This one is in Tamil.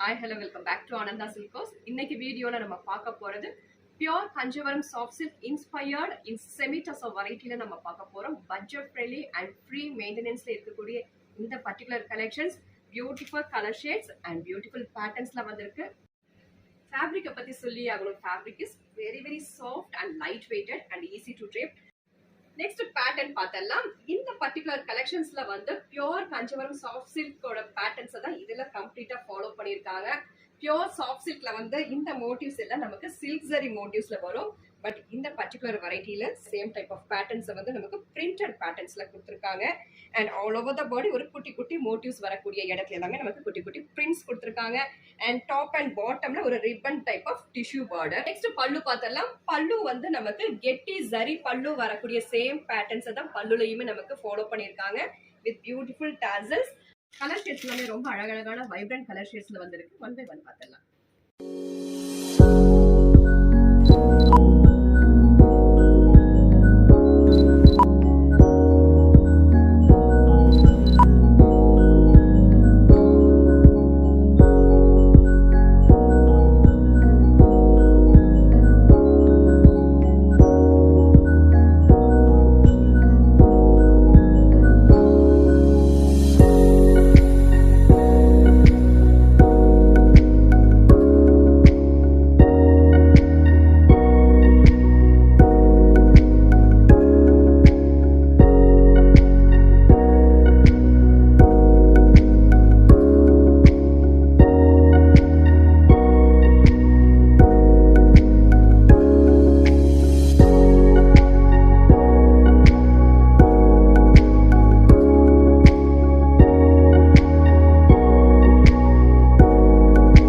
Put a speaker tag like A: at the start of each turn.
A: Hi, hello, welcome back to Ananda Silkos. இன்னைக்கு வீடியோல நம்ம பார்க்க போறது pure Kanjivaram soft silk inspired in semi tussar வெரைட்டில நம்ம பார்க்க போறோம். பட்ஜெட் ஃப்ரெண்ட்லி அண்ட் ஃப்ரீ மெயின்டெனன்ஸ்ல இருக்கக்கூடிய இந்த particular collections beautiful colour shades and beautiful பேட்டர்ன்ஸ்ல வந்திருக்கு. ஃபேப்ரிக்கை பத்தி சொல்லி ஆகணும். Fabric is very soft and light weighted and easy to drape. Next pattern பார்த்தலாம். இந்த பர்టిక్యులர் கலெக்ஷன்ஸ்ல வந்து பியூர் கஞ்சவரம் சாஃப்ட் சில்கோட பேட்டர்ன்ஸ் தான் இதுல கம்ப்ளீட்டா ஃபாலோ பண்ணிருக்காங்க. பியூர் சாஃப்ட் சில்க்ல வந்து இந்த மோட்டிவ்ஸ் எல்லாம் நமக்கு சில்க் ஜரி மோட்டிவ்ஸ்ல வரும். பட் இந்த பர்టిక్యులர் வெரைட்டில சேம் டைப் ஆஃப் பேட்டர்ன்ஸ் வந்து நமக்கு பிரிண்டட் பேட்டர்ன்ஸ்ல கொடுத்துருக்காங்க. And all over the body ஒரு குட்டி குட்டி மோட்டிவ்ஸ் வரக்கூடிய இடத்துல எல்லாமே நமக்கு குட்டி குட்டி பிரிண்ட்ஸ் கொடுத்துருக்காங்க. அண்ட் டாப் அண்ட் பாட்டம்ல ஒரு ribbon type of tissue border. Next பல்லு பார்த்தலாம். பல்லு வந்து நமக்கு கெட்டி ஜரி பல்லு வரக்கூடிய சேம் பேட்டர்ன்ஸ் தான் பல்லுலயுமே நமக்கு ஃபாலோ பண்ணிருக்காங்க with beautiful tassels. Colour shades எல்லாமே ரொம்ப அழகழகான வைப்ரண்ட் கலர் ஷேட்ஸ்ல வந்திருக்கு. ஒன் பை ஒன் பார்த்தலாம்.